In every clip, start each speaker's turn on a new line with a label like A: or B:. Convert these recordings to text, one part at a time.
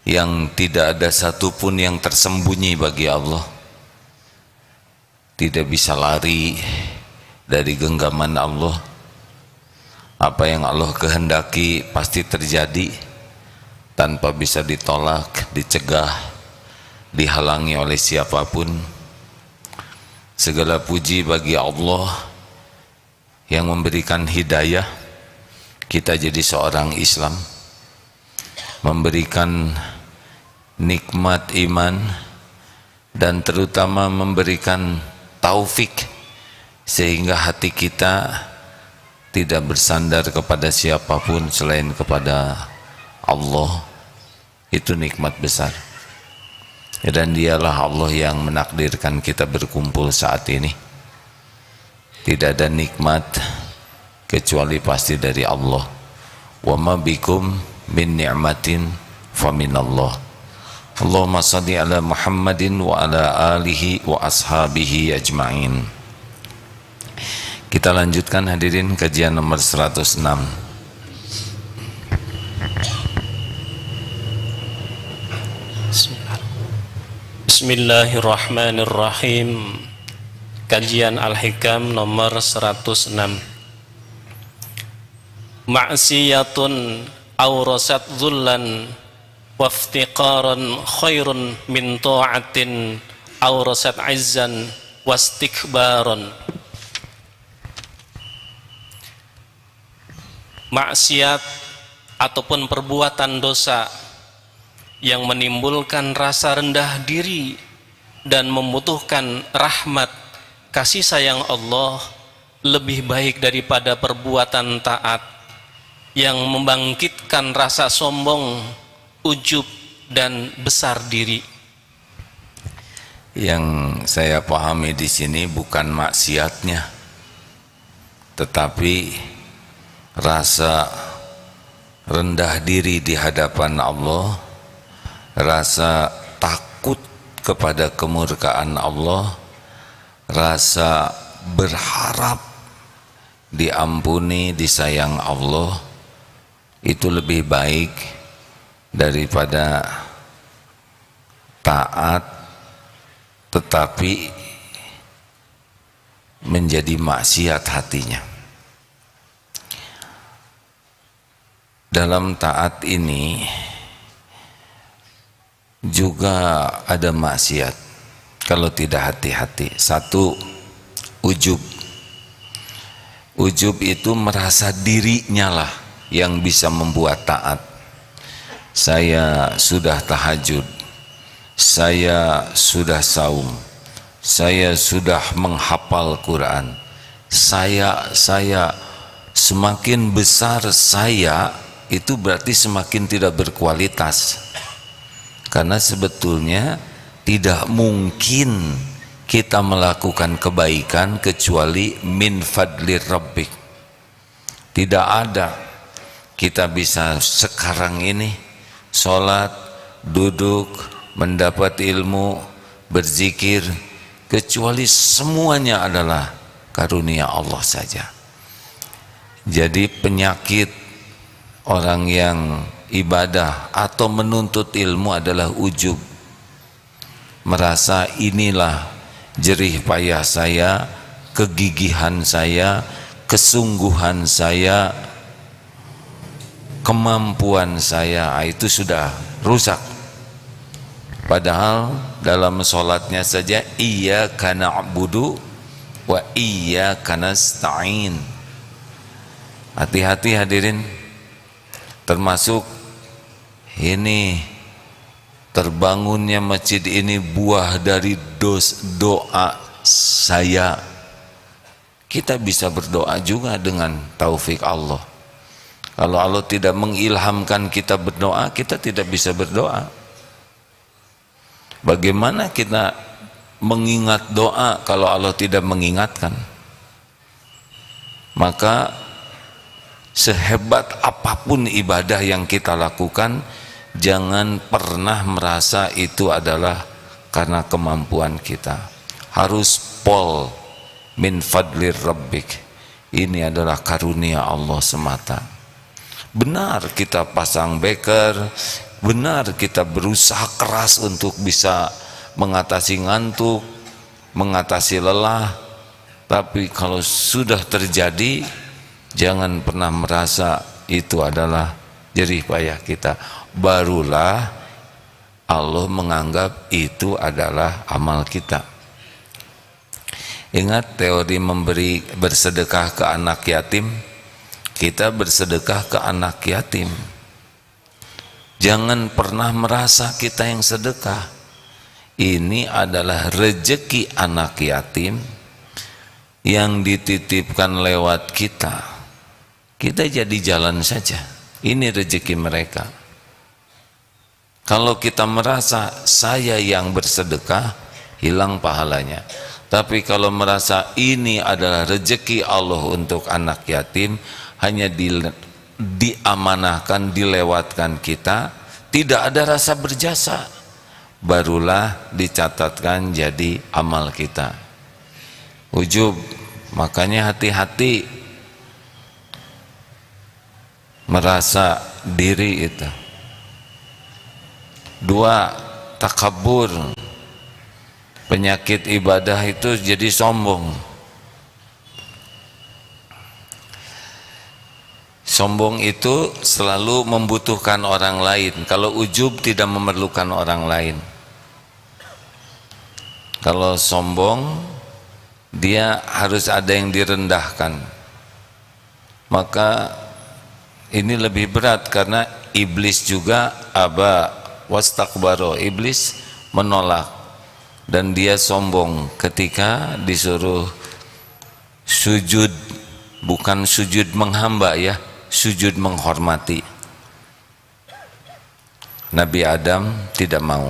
A: yang tidak ada satupun yang tersembunyi bagi Allah. Tidak bisa lari dari genggaman Allah. Apa yang Allah kehendaki pasti terjadi tanpa bisa ditolak, dicegah, dihalangi oleh siapapun. Segala puji bagi Allah yang memberikan hidayah kita jadi seorang Islam, memberikan nikmat iman, dan terutama memberikan taufik sehingga hati kita tidak bersandar kepada siapapun selain kepada Allah. Itu nikmat besar, dan dialah Allah yang menakdirkan kita berkumpul saat ini. Tidak ada nikmat kecuali pasti dari Allah. Wa ma bikum min ni'matin faminallah. Allahumma salli ala Muhammadin wa ala alihi wa ashabihi ajma'in. Kita lanjutkan hadirin kajian nomor 106.
B: Bismillahirrahmanirrahim. Kajian Al-Hikam nomor 106. Ma'siyatun awrasat dhullan waftiqaran khairun min ta'atin awrasat izzan wastikbaran. Maksiat ataupun perbuatan dosa yang menimbulkan rasa rendah diri dan membutuhkan rahmat kasih sayang Allah lebih baik daripada perbuatan taat yang membangkitkan rasa sombong, ujub, dan besar diri.
A: Yang saya pahami di sini bukan maksiatnya, tetapi rasa rendah diri di hadapan Allah, rasa takut kepada kemurkaan Allah, rasa berharap diampuni, disayang Allah, itu lebih baik daripada taat tetapi menjadi maksiat hatinya. Dalam taat ini juga ada maksiat kalau tidak hati-hati. Satu, ujub. Ujub itu merasa dirinya lah yang bisa membuat taat. Saya sudah tahajud, saya sudah saum, saya sudah menghafal Quran, saya semakin besar saya, itu berarti semakin tidak berkualitas. Karena sebetulnya tidak mungkin kita melakukan kebaikan kecuali min fadlir rabbik. Tidak ada kita bisa sekarang ini sholat, duduk, mendapat ilmu, berzikir, kecuali semuanya adalah karunia Allah saja. Jadi penyakit orang yang ibadah atau menuntut ilmu adalah ujub, merasa inilah jerih payah saya, kegigihan saya, kesungguhan saya, kemampuan saya, itu sudah rusak. Padahal dalam sholatnya saja iyyaka na'budu wa iyyaka nasta'in. Hati-hati hadirin, termasuk ini terbangunnya masjid ini buah dari doa saya. Kita bisa berdoa juga dengan taufik Allah. Kalau Allah tidak mengilhamkan kita berdoa, kita tidak bisa berdoa. Bagaimana kita mengingat doa kalau Allah tidak mengingatkan? Maka sehebat apapun ibadah yang kita lakukan, jangan pernah merasa itu adalah karena kemampuan kita. Harus pol min fadlir rabbik, ini adalah karunia Allah semata. Benar kita pasang beker, Benar kita berusaha keras untuk bisa mengatasi ngantuk, mengatasi lelah, tapi kalau sudah terjadi jangan pernah merasa itu adalah jerih payah kita. Barulah Allah menganggap itu adalah amal kita. Ingat teori bersedekah ke anak yatim, kita bersedekah ke anak yatim. Jangan pernah merasa kita yang sedekah. Ini adalah rezeki anak yatim yang dititipkan lewat kita. Kita jadi jalan saja. Ini rezeki mereka. Kalau kita merasa saya yang bersedekah, hilang pahalanya. Tapi kalau merasa ini adalah rezeki Allah untuk anak yatim, hanya diamanahkan, dilewatkan kita, tidak ada rasa berjasa, barulah dicatatkan jadi amal kita. Ujub, makanya hati-hati merasa diri itu. Dua, takabur, penyakit ibadah itu jadi sombong. Sombong itu selalu membutuhkan orang lain. Kalau ujub tidak memerlukan orang lain. Kalau sombong, dia harus ada yang direndahkan. Maka ini lebih berat karena iblis juga aba wastakbaro. Iblis menolak dan dia sombong ketika disuruh sujud, bukan sujud menghamba ya, sujud menghormati. Nabi Adam tidak mau.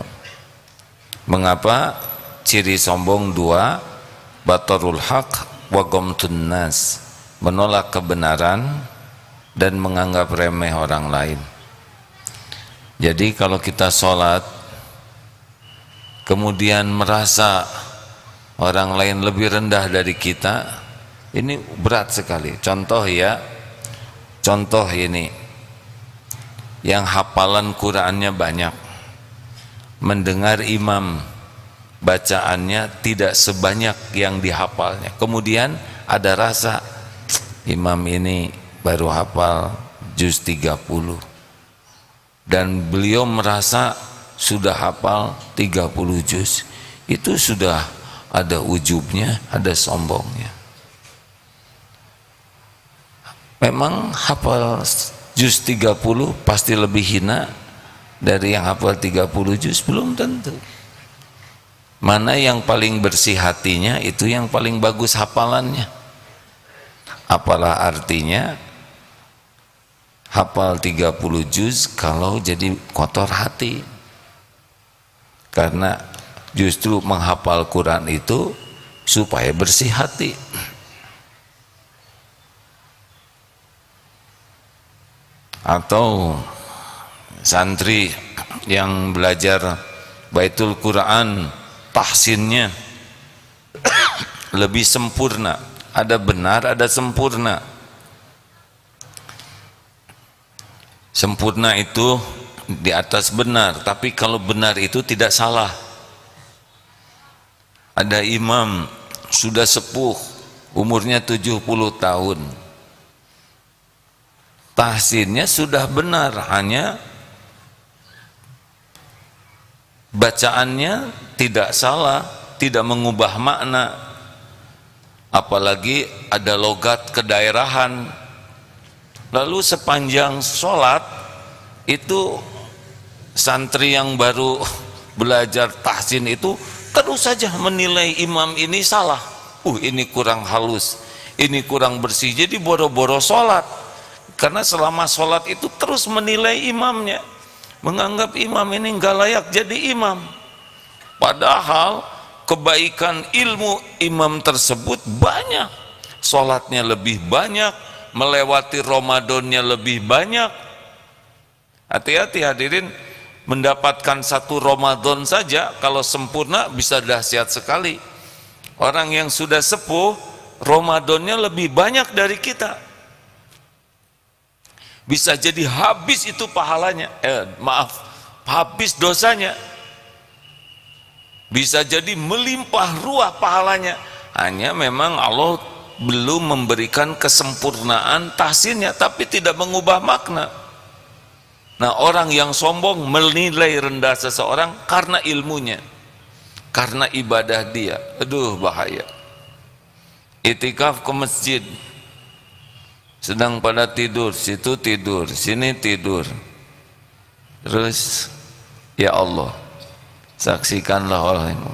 A: Mengapa? Ciri sombong dua, batarul haq wa ghamtun nas, menolak kebenaran dan menganggap remeh orang lain. Jadi kalau kita sholat kemudian merasa orang lain lebih rendah dari kita, ini berat sekali. Contoh ya, contoh ini, yang hafalan Qur'annya banyak, mendengar imam bacaannya tidak sebanyak yang dihafalnya, kemudian ada rasa imam ini baru hafal juz 30 dan beliau merasa sudah hafal 30 juz, itu sudah ada ujubnya, ada sombongnya. Memang hafal juz 30 pasti lebih hina dari yang hafal 30 juz? Belum tentu. Mana yang paling bersih hatinya, itu yang paling bagus hafalannya. Apalah artinya hafal 30 juz kalau jadi kotor hati? Karena justru menghafal Quran itu supaya bersih hati. Atau santri yang belajar Baitul Quran, tahsinnya lebih sempurna. Ada benar, ada sempurna. Sempurna itu di atas benar, tapi kalau benar itu tidak salah. Ada imam sudah sepuh, umurnya 70 tahun, tahsinnya sudah benar, hanya bacaannya tidak salah, tidak mengubah makna. Apalagi ada logat kedaerahan. Lalu sepanjang sholat itu santri yang baru belajar tahsin itu terus saja menilai imam ini salah. Ini kurang halus, ini kurang bersih, jadi boro-boro sholat. Karena selama sholat itu terus menilai imamnya, menganggap imam ini nggak layak jadi imam. Padahal kebaikan ilmu imam tersebut banyak, sholatnya lebih banyak, melewati Ramadannya lebih banyak. Hati-hati hadirin, mendapatkan satu Ramadan saja kalau sempurna bisa dahsyat sekali. Orang yang sudah sepuh Ramadannya lebih banyak dari kita, bisa jadi habis itu pahalanya, habis dosanya, bisa jadi melimpah ruah pahalanya. Hanya memang Allah belum memberikan kesempurnaan tahsinnya, tapi tidak mengubah makna. Nah, orang yang sombong menilai rendah seseorang karena ilmunya, karena ibadah dia. Aduh, bahaya. Itikaf ke masjid, sedang pada tidur, situ tidur, sini tidur. Terus, ya Allah, saksikanlah olehmu.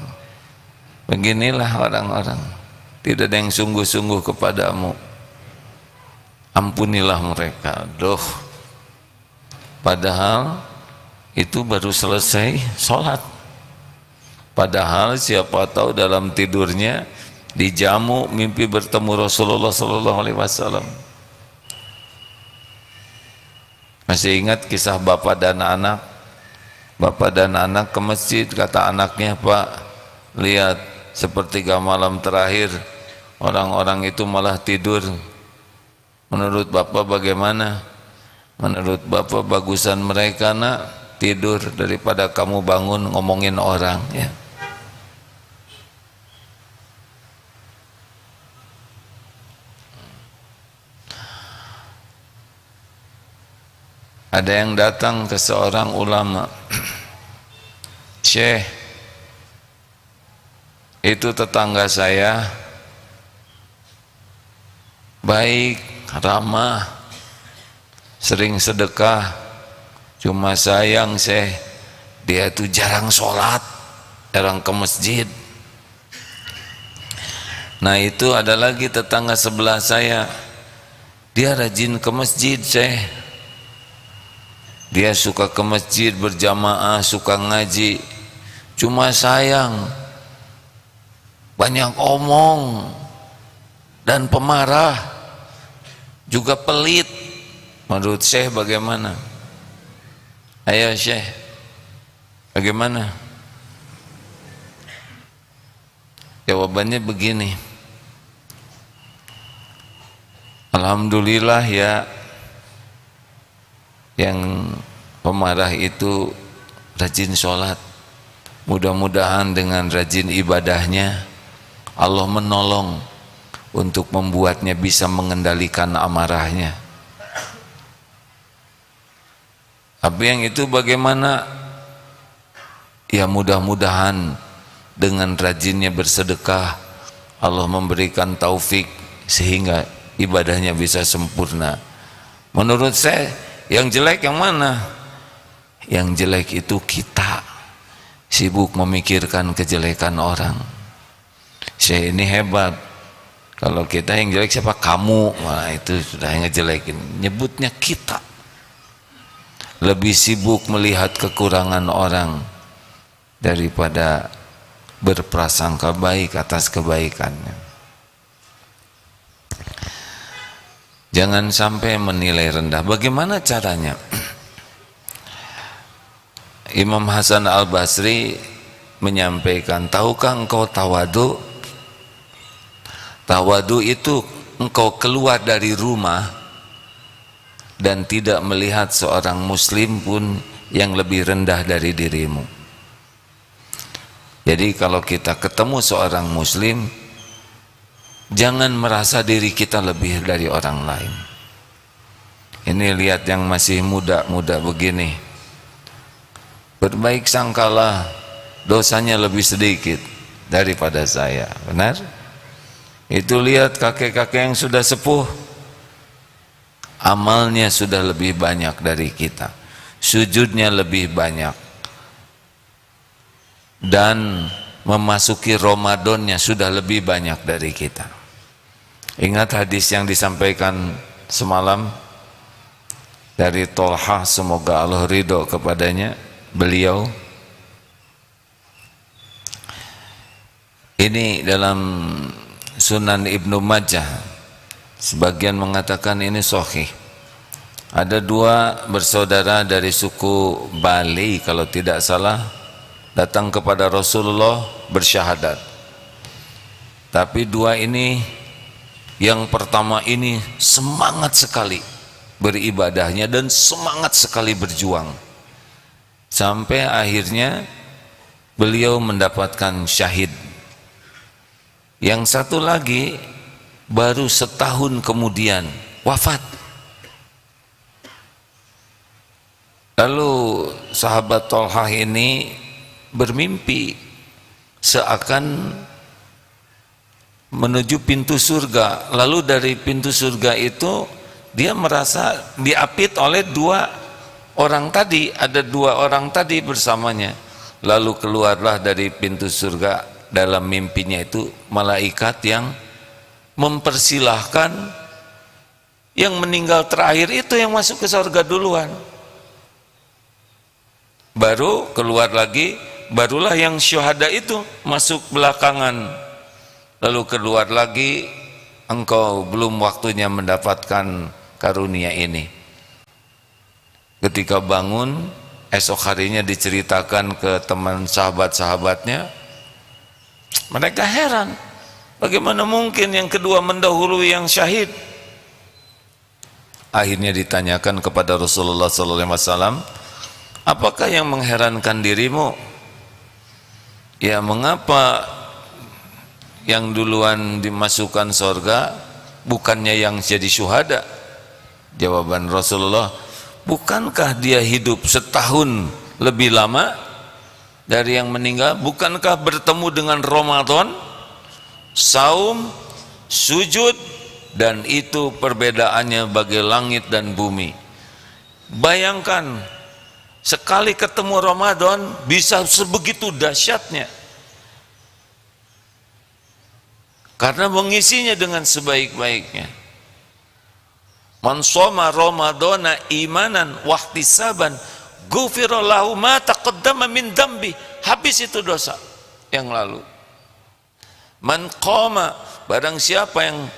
A: Beginilah orang-orang, tidak ada yang sungguh-sungguh kepadamu. Ampunilah mereka. Duh, padahal itu baru selesai sholat. Padahal siapa tahu dalam tidurnya dijamu mimpi bertemu Rasulullah SAW. Masih ingat kisah bapak dan anak? Bapak dan anak ke masjid, kata anaknya, Pak, lihat sepertiga malam terakhir orang-orang itu malah tidur. Menurut bapak bagaimana? Menurut bapak bagusan mereka, nak, tidur daripada kamu bangun ngomongin orang, ya. Ada yang datang ke seorang ulama, Syekh, itu tetangga saya baik, ramah, sering sedekah, cuma sayang Syekh, dia itu jarang sholat, jarang ke masjid. Nah, itu ada lagi tetangga sebelah saya, dia rajin ke masjid Syekh, dia suka ke masjid berjamaah, suka ngaji, cuma sayang banyak omong dan pemarah, juga pelit. Menurut Syekh bagaimana? Ayo Syekh, bagaimana? Jawabannya begini, alhamdulillah ya, yang pemarah itu rajin sholat. Mudah-mudahan dengan rajin ibadahnya Allah menolong untuk membuatnya bisa mengendalikan amarahnya. Tapi yang itu bagaimana? Ya mudah-mudahan dengan rajinnya bersedekah Allah memberikan taufik sehingga ibadahnya bisa sempurna. Menurut saya yang jelek yang mana? Yang jelek itu kita sibuk memikirkan kejelekan orang. Saya ini hebat, kalau kita yang jelek siapa? Kamu. Wah, itu sudah ngejelekin. Nyebutnya kita lebih sibuk melihat kekurangan orang daripada berprasangka baik atas kebaikannya. Jangan sampai menilai rendah. Bagaimana caranya? Imam Hasan Al-Basri menyampaikan, tahukah engkau tawadu? Tawadu itu engkau keluar dari rumah dan tidak melihat seorang muslim pun yang lebih rendah dari dirimu. Jadi kalau kita ketemu seorang muslim, jangan merasa diri kita lebih dari orang lain. Ini lihat yang masih muda-muda begini, berbaik sangkalah dosanya lebih sedikit daripada saya. Benar? Itu lihat kakek-kakek yang sudah sepuh, amalnya sudah lebih banyak dari kita, sujudnya lebih banyak, dan memasuki Ramadannya sudah lebih banyak dari kita. Ingat hadis yang disampaikan semalam dari Tolha, semoga Allah ridho kepadanya, beliau ini dalam Sunan Ibnu Majah, sebagian mengatakan ini sahih. Ada dua bersaudara dari suku Bali kalau tidak salah, datang kepada Rasulullah bersyahadat. Tapi dua ini, yang pertama ini semangat sekali beribadahnya dan semangat sekali berjuang. sampai akhirnya beliau mendapatkan syahid. Yang satu lagi baru setahun kemudian wafat. Lalu sahabat Thalhah ini bermimpi seakan menuju pintu surga. Lalu dari pintu surga itu dia merasa diapit oleh dua orang tadi, ada dua orang tadi bersamanya. Lalu keluarlah dari pintu surga dalam mimpinya itu malaikat yang mempersilahkan yang meninggal terakhir itu yang masuk ke surga duluan. Baru keluar lagi, barulah yang syuhada itu masuk belakangan. Lalu keluar lagi, engkau belum waktunya mendapatkan karunia ini. Ketika bangun, esok harinya diceritakan ke teman sahabat-sahabatnya, mereka heran, bagaimana mungkin yang kedua mendahului yang syahid? Akhirnya ditanyakan kepada Rasulullah SAW, apakah yang mengherankan dirimu? Ya, mengapa yang duluan dimasukkan surga bukannya yang jadi syuhada? Jawaban Rasulullah, bukankah dia hidup setahun lebih lama dari yang meninggal? Bukankah bertemu dengan Ramadan, saum, sujud, dan itu perbedaannya bagai langit dan bumi. Bayangkan, sekali ketemu Ramadan bisa sebegitu dahsyatnya, karena mengisinya dengan sebaik-baiknya. Man shoma Ramadana imanan wahtisaban ghufira lahu ma taqaddama min dambi. Habis itu dosa yang lalu. Man qama, barang siapa yang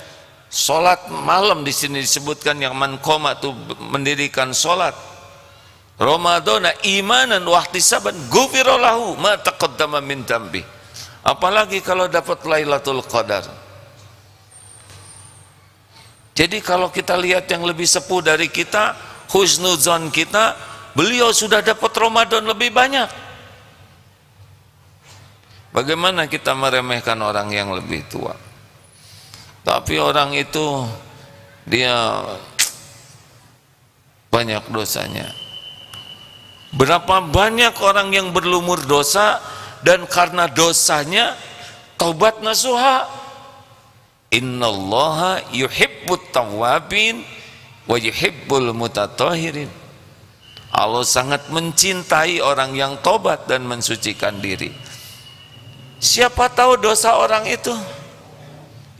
A: salat malam, di sini disebutkan yang man qama itu mendirikan salat Ramadana imanan wahtisaban ghufira lahu ma taqaddama min dambi. Apalagi kalau dapat Lailatul Qadar. Jadi kalau kita lihat yang lebih sepuh dari kita, husnuzon kita, beliau sudah dapat Ramadan lebih banyak. Bagaimana kita meremehkan orang yang lebih tua? Tapi orang itu dia banyak dosanya. Berapa banyak orang yang berlumur dosa dan karena dosanya taubat nasuha. Innallaha yuhibbut tawwabin wa yuhibbul mutatahhirin. Allah sangat mencintai orang yang tobat dan mensucikan diri. Siapa tahu dosa orang itu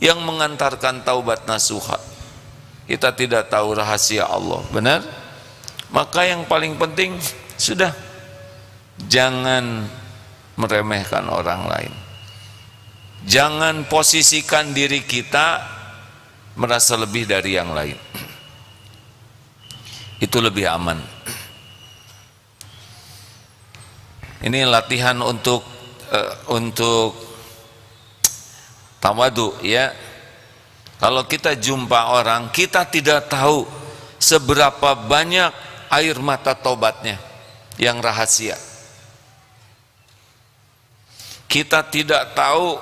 A: yang mengantarkan taubat nasuha. Kita tidak tahu rahasia Allah, benar? Maka yang paling penting sudah, jangan meremehkan orang lain. Jangan posisikan diri kita merasa lebih dari yang lain. Itu lebih aman. Ini latihan untuk tawadu, ya. Kalau kita jumpa orang, kita tidak tahu seberapa banyak air mata tobatnya yang rahasia. Kita tidak tahu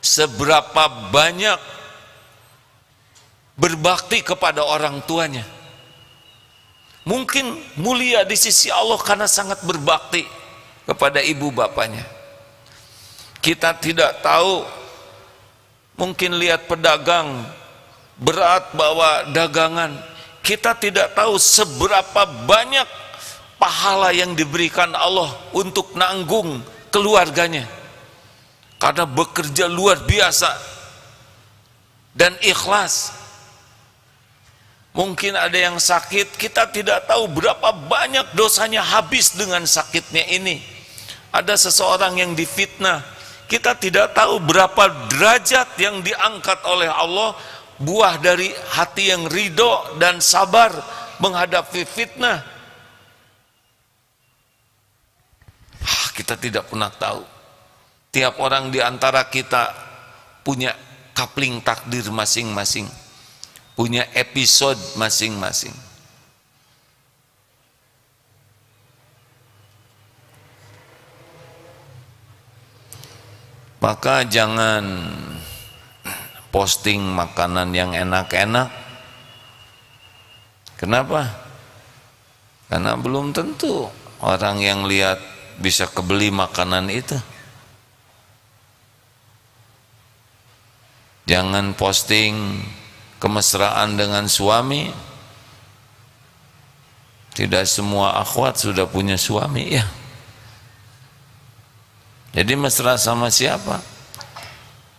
A: seberapa banyak berbakti kepada orang tuanya. Mungkin mulia di sisi Allah karena sangat berbakti kepada ibu bapaknya. Kita tidak tahu, mungkin lihat pedagang berat bawa dagangan, kita tidak tahu seberapa banyak pahala yang diberikan Allah untuk nanggung keluarganya karena bekerja luar biasa dan ikhlas. Mungkin ada yang sakit, kita tidak tahu berapa banyak dosanya habis dengan sakitnya ini. Ada seseorang yang difitnah, kita tidak tahu berapa derajat yang diangkat oleh Allah, buah dari hati yang ridho dan sabar menghadapi fitnah. Kita tidak pernah tahu. Tiap orang di antara kita punya kapling takdir masing-masing, punya episode masing-masing. Maka jangan posting makanan yang enak-enak. Kenapa? Karena belum tentu orang yang lihat bisa kebeli makanan itu. Jangan posting kemesraan dengan suami. Tidak semua akhwat sudah punya suami ya. Jadi mesra sama siapa?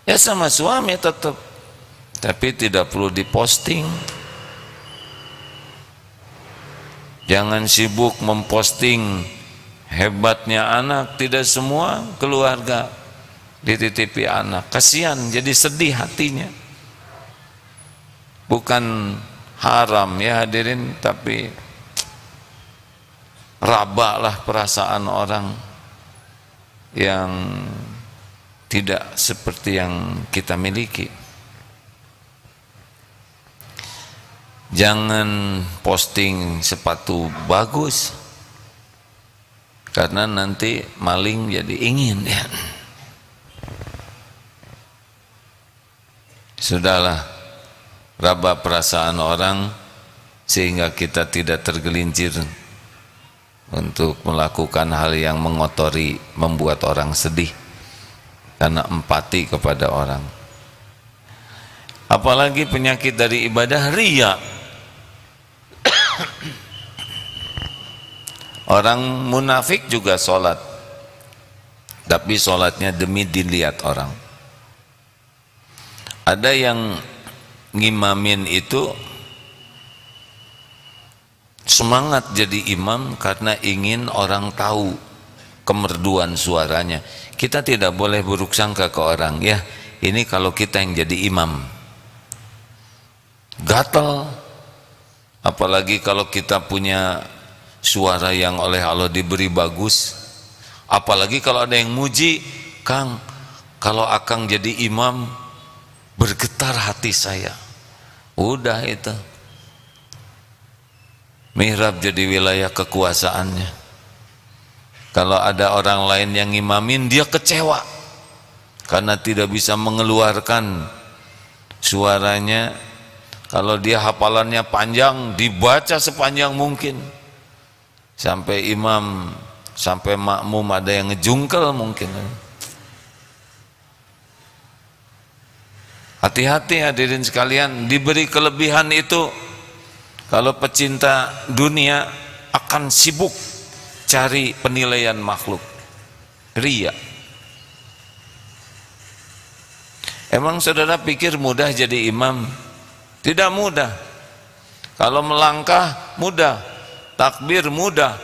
A: Ya sama suami tetap. Tapi tidak perlu diposting. Jangan sibuk memposting hebatnya anak. Tidak semua keluarga dititipi anak. Kasihan, jadi sedih hatinya. Bukan haram ya hadirin, tapi rabaklah perasaan orang yang tidak seperti yang kita miliki. Jangan posting sepatu bagus, karena nanti maling jadi ingin ya. Sudahlah, rabak perasaan orang sehingga kita tidak tergelincir untuk melakukan hal yang mengotori, membuat orang sedih karena empati kepada orang. Apalagi penyakit dari ibadah, riya. Orang munafik juga sholat, tapi sholatnya demi dilihat orang. Ada yang ngimamin itu semangat jadi imam karena ingin orang tahu kemerduan suaranya. Kita tidak boleh buruk sangka ke orang, ya ini kalau kita yang jadi imam gatal, apalagi kalau kita punya suara yang oleh Allah diberi bagus, apalagi kalau ada yang muji, Kang kalau akang jadi imam bergetar hati saya. Udah itu mihrab jadi wilayah kekuasaannya. Kalau ada orang lain yang ngimamin, dia kecewa karena tidak bisa mengeluarkan suaranya. Kalau dia hafalannya panjang, dibaca sepanjang mungkin, sampai imam, sampai makmum ada yang ngejungkel mungkin. Hati-hati hadirin sekalian, diberi kelebihan itu, kalau pecinta dunia akan sibuk cari penilaian makhluk, riya. Emang saudara pikir mudah jadi imam? Tidak mudah. Kalau melangkah mudah, takbir mudah,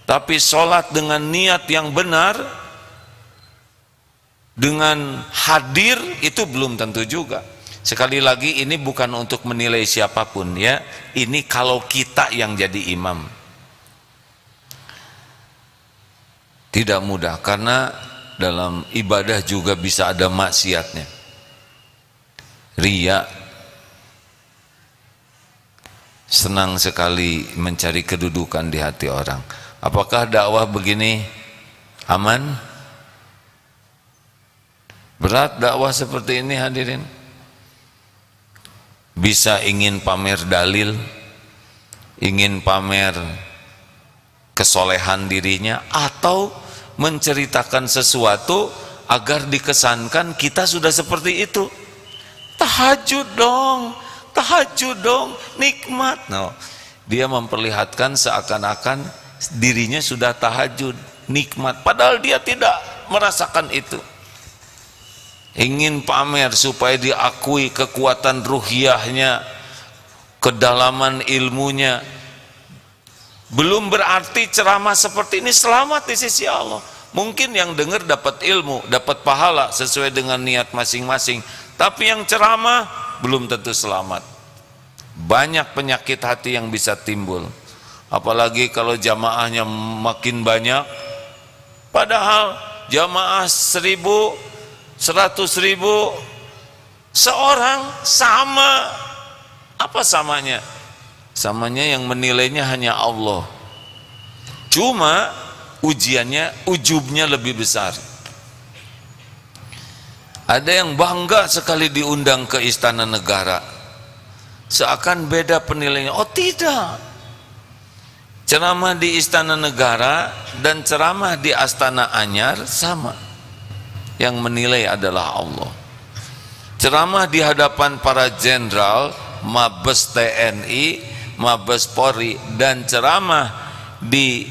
A: tapi sholat dengan niat yang benar, dengan hadir, itu belum tentu juga. Sekali lagi, ini bukan untuk menilai siapapun ya, ini kalau kita yang jadi imam. Tidak mudah, karena dalam ibadah juga bisa ada maksiatnya. Riya, senang sekali mencari kedudukan di hati orang. Apakah dakwah begini aman? Berat dakwah seperti ini hadirin. Bisa ingin pamer dalil, ingin pamer kesolehan dirinya, atau menceritakan sesuatu agar dikesankan kita sudah seperti itu. Tahajud dong, nikmat. No, dia memperlihatkan seakan-akan dirinya sudah tahajud, nikmat, padahal dia tidak merasakan itu. Ingin pamer supaya diakui kekuatan ruhiyahnya, kedalaman ilmunya. Belum berarti ceramah seperti ini selamat di sisi Allah. Mungkin yang dengar dapat ilmu, dapat pahala sesuai dengan niat masing-masing, tapi yang ceramah belum tentu selamat. Banyak penyakit hati yang bisa timbul, apalagi kalau jamaahnya makin banyak. Padahal jamaah 1.000, 100.000 seorang, sama. Apa samanya? Samanya yang menilainya hanya Allah. Cuma ujiannya, ujubnya lebih besar. Ada yang bangga sekali diundang ke Istana Negara, seakan beda penilaiannya. Oh tidak, ceramah di Istana Negara dan ceramah di Astana Anyar sama, yang menilai adalah Allah. Ceramah di hadapan para jenderal, Mabes TNI, Mabes Polri, dan ceramah di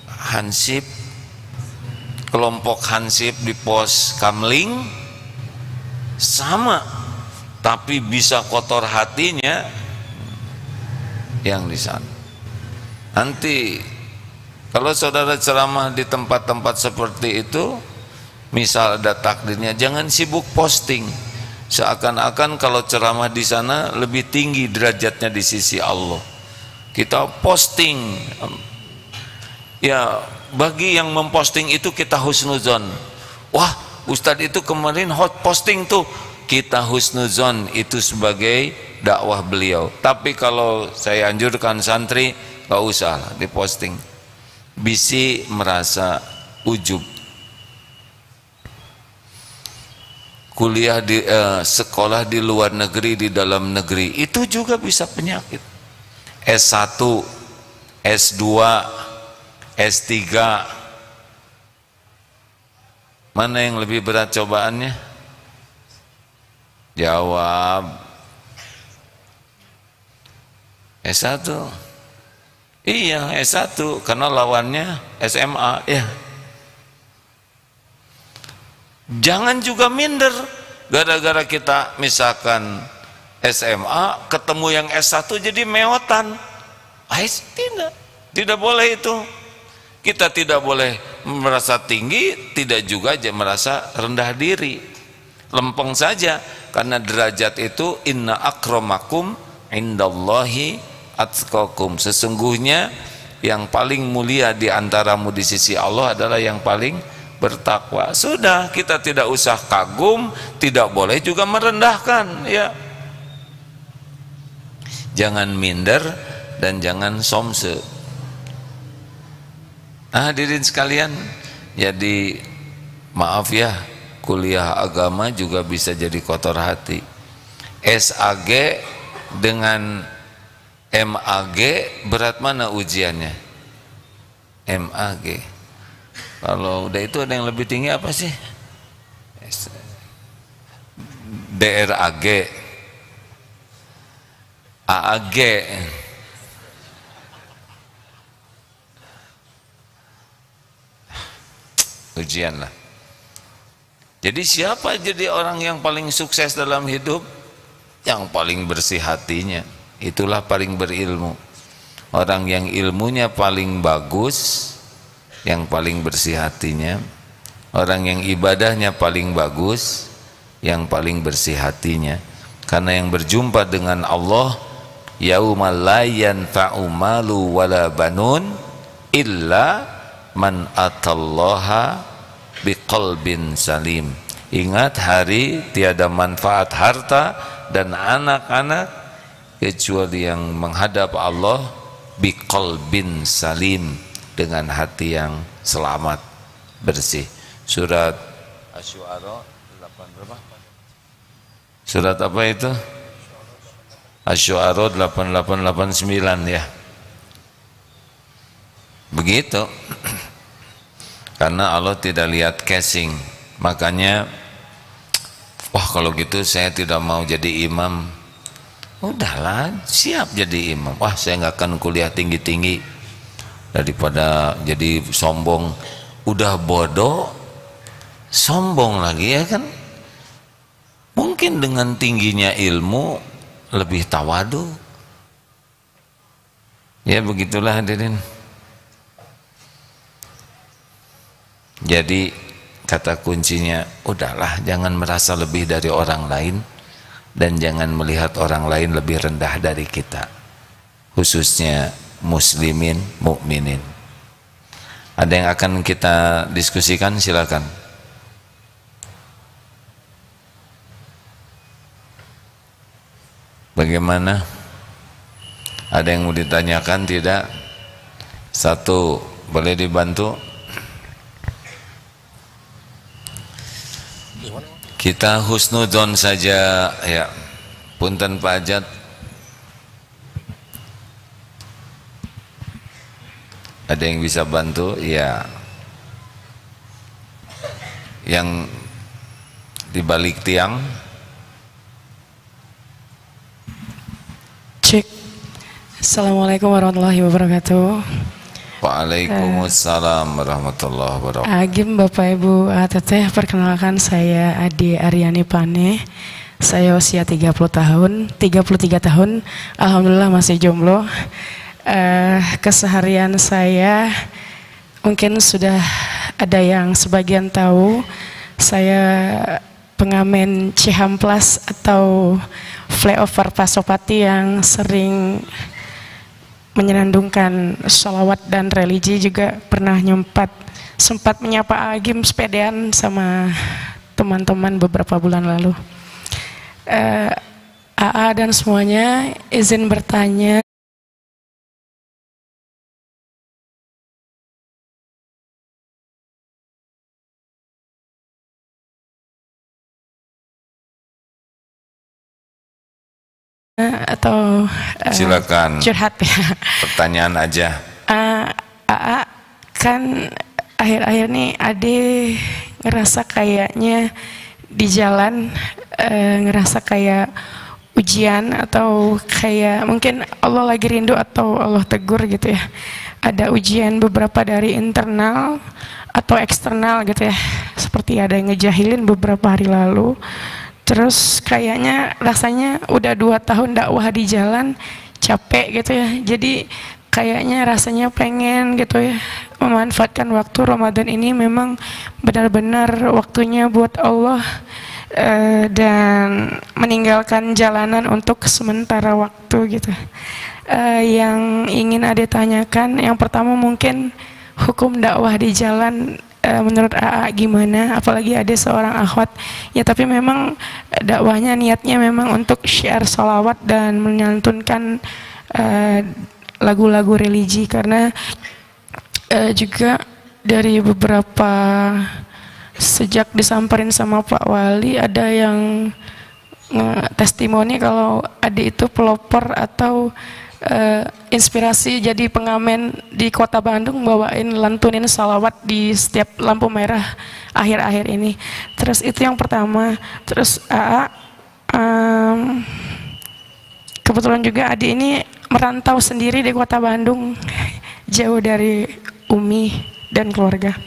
A: Hansip, kelompok Hansip di pos Kamling sama, tapi bisa kotor hatinya yang di sana. Nanti kalau saudara ceramah di tempat-tempat seperti itu, misal ada takdirnya, jangan sibuk posting seakan-akan kalau ceramah di sana lebih tinggi derajatnya di sisi Allah. Kita posting, ya bagi yang memposting itu kita husnuzon. Wah, Ustadz itu kemarin hot posting tuh, kita husnuzon itu sebagai dakwah beliau. Tapi kalau saya anjurkan santri, gak usah diposting, bisi merasa ujub. Kuliah di sekolah di luar negeri, di dalam negeri, itu juga bisa penyakit. S1, S2, S3, mana yang lebih berat cobaannya? Jawab. S1. Iya, S1, karena lawannya SMA, ya. Jangan juga minder gara-gara kita misalkan SMA ketemu yang S1 jadi meotan. Tidak boleh itu. Kita tidak boleh merasa tinggi, tidak juga merasa rendah diri, lempeng saja, karena derajat itu inna akramakum indallahi atqakum, sesungguhnya yang paling mulia di antaramu di sisi Allah adalah yang paling bertakwa. Sudah, kita tidak usah kagum, tidak boleh juga merendahkan, ya. Jangan minder dan jangan somse. Hadirin sekalian, jadi maaf ya, kuliah agama juga bisa jadi kotor hati. SAG dengan MAG, berat mana ujiannya? MAG. Kalau udah itu ada yang lebih tinggi apa sih? DRAG, AAG. Ujian lah. Jadi siapa jadi orang yang paling sukses dalam hidup? Yang paling bersih hatinya, itulah paling berilmu. Orang yang ilmunya paling bagus, yang paling bersih hatinya. Orang yang ibadahnya paling bagus, yang paling bersih hatinya. Karena yang berjumpa dengan Allah, yaumal la yanfa'u malu wala banun illa man atallaha biqalbin salim. Ingat, hari tiada manfaat harta dan anak-anak kecuali yang menghadap Allah biqalbin salim, dengan hati yang selamat, bersih. Surat Asy-Syu'ara 8 berapa? Surat apa itu? Asy-Syu'ara 8889 ya. Begitu. Karena Allah tidak lihat casing. Makanya, wah kalau gitu saya tidak mau jadi imam. Udahlah, siap jadi imam. Wah, saya nggak akan kuliah tinggi-tinggi, daripada jadi sombong. Udah bodoh, sombong lagi, ya kan? Mungkin dengan tingginya ilmu lebih tawadu. Ya begitulah hadirin. Jadi kata kuncinya, udahlah, jangan merasa lebih dari orang lain, dan jangan melihat orang lain lebih rendah dari kita, khususnya muslimin, mukminin. Ada yang akan kita diskusikan? Silakan. Bagaimana? Ada yang mau ditanyakan? Tidak? Satu, boleh dibantu? Kita husnudzon saja ya. Punten Pak Ajat. Ada yang bisa bantu? Ya. Yang di balik tiang.
C: Cek. Assalamualaikum warahmatullahi wabarakatuh.
A: Waalaikumsalam warahmatullahi wabarakatuh.
C: Agim Bapak Ibu Teteh, perkenalkan saya Adi Aryani Pane. Saya usia 33 tahun. Alhamdulillah masih jomblo. Keseharian saya mungkin sudah ada yang sebagian tahu. Saya pengamen Cihamplas atau flyover Pasopati yang sering menyenandungkan sholawat dan religi, juga pernah sempat menyapa Agim sepedean sama teman-teman beberapa bulan lalu. AA dan semuanya, izin bertanya. Atau
A: silakan
C: curhat ya.
A: Pertanyaan aja.
C: AA kan akhir-akhir nih Ade ngerasa kayaknya di jalan ngerasa kayak ujian, atau kayak mungkin Allah lagi rindu atau Allah tegur gitu ya. Ada ujian beberapa dari internal atau eksternal gitu ya, seperti ada yang ngejahilin beberapa hari lalu. Terus kayaknya rasanya udah 2 tahun dakwah di jalan, capek gitu ya. Jadi kayaknya rasanya pengen gitu ya memanfaatkan waktu Ramadan ini, memang benar-benar waktunya buat Allah, dan meninggalkan jalanan untuk sementara waktu gitu. Yang ingin Ade tanyakan, yang pertama mungkin hukum dakwah di jalan menurut AA gimana, apalagi ada seorang akhwat ya, tapi memang dakwahnya niatnya memang untuk share sholawat dan menyantunkan lagu-lagu religi, karena juga dari beberapa sejak disamperin sama Pak Wali ada yang testimoni kalau adik itu pelopor atau inspirasi jadi pengamen di kota Bandung, bawain lantunin salawat di setiap lampu merah akhir-akhir ini. Terus itu yang pertama. Terus kebetulan juga adik ini merantau sendiri di kota Bandung, jauh dari Umi dan keluarga.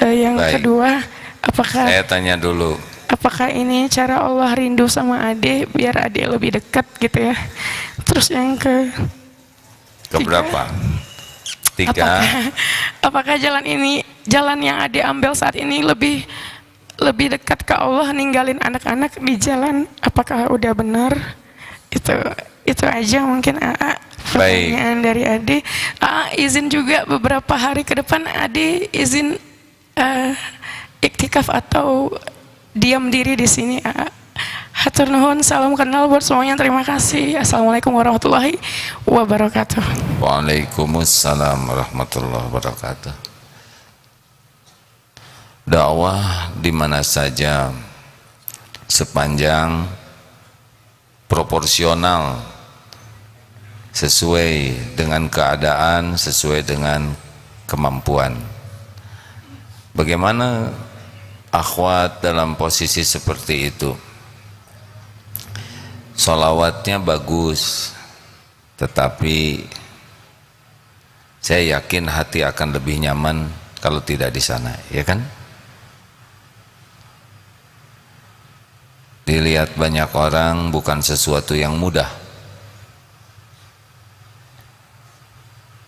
C: Yang
A: Baik.
C: kedua, apakah
A: Saya tanya dulu.
C: apakah ini cara Allah rindu sama Ade biar Ade lebih dekat gitu ya? Terus yang
A: Keberapa? 3.
C: apakah jalan yang Ade ambil saat ini lebih dekat ke Allah, ninggalin anak-anak di jalan? Apakah udah benar? Itu aja mungkin pertanyaan dari Ade. Izin juga beberapa hari ke depan Ade izin iktikaf atau diam diri di sini. Hatur nuhun, salam kenal buat semuanya, terima kasih. Assalamualaikum warahmatullahi wabarakatuh.
A: Waalaikumsalam warahmatullahi wabarakatuh. Dakwah di mana saja sepanjang proporsional, sesuai dengan keadaan, sesuai dengan kemampuan. Bagaimana akhwat dalam posisi seperti itu? Sholawatnya bagus, tetapi saya yakin hati akan lebih nyaman kalau tidak di sana, ya kan? Dilihat banyak orang bukan sesuatu yang mudah.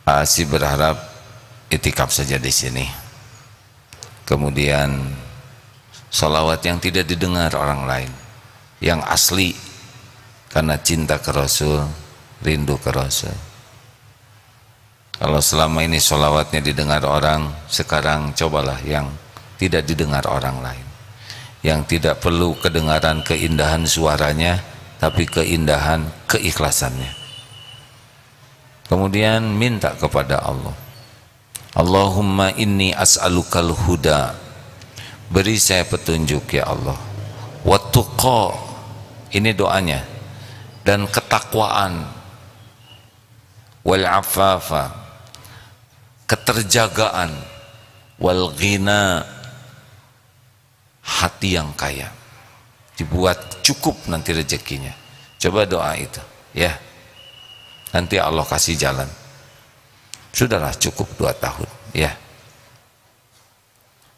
A: Asi berharap itikaf saja di sini. Kemudian sholawat yang tidak didengar orang lain, yang asli karena cinta ke Rasul, rindu ke Rasul. Kalau selama ini sholawatnya didengar orang, sekarang cobalah yang tidak didengar orang lain, yang tidak perlu kedengaran keindahan suaranya, tapi keindahan keikhlasannya. Kemudian minta kepada Allah, Allahumma inni as'alukal huda, beri saya petunjuk ya Allah. wattuqa, ini doanya, dan ketakwaan, wal afafa, keterjagaan, wal ghina, hati yang kaya, dibuat cukup nanti rezekinya. Coba doa itu ya, nanti Allah kasih jalan. Sudahlah, cukup 2 tahun ya.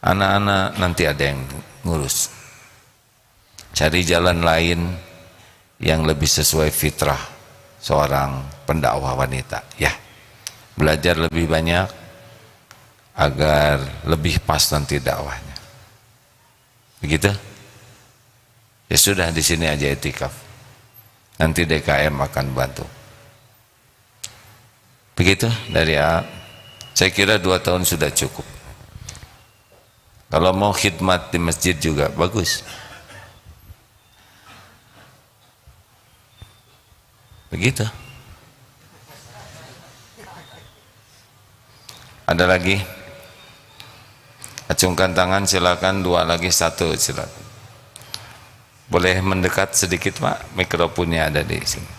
A: Anak-anak nanti ada yang ngurus, cari jalan lain yang lebih sesuai fitrah seorang pendakwah wanita ya. Belajar lebih banyak agar lebih pas nanti dakwahnya. Begitu? Ya sudah, di sini aja itikaf. Nanti DKM akan bantu. Begitu dari A. Saya kira 2 tahun sudah cukup. Kalau mau khidmat di masjid juga bagus. Begitu. Ada lagi? Acungkan tangan silakan, 2 lagi, 1 silakan. Boleh mendekat sedikit Pak, mikrofonnya ada di sini.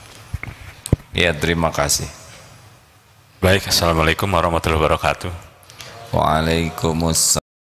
A: Ya, terima kasih.
D: Baik, assalamualaikum warahmatullahi wabarakatuh.
A: Waalaikumsalam.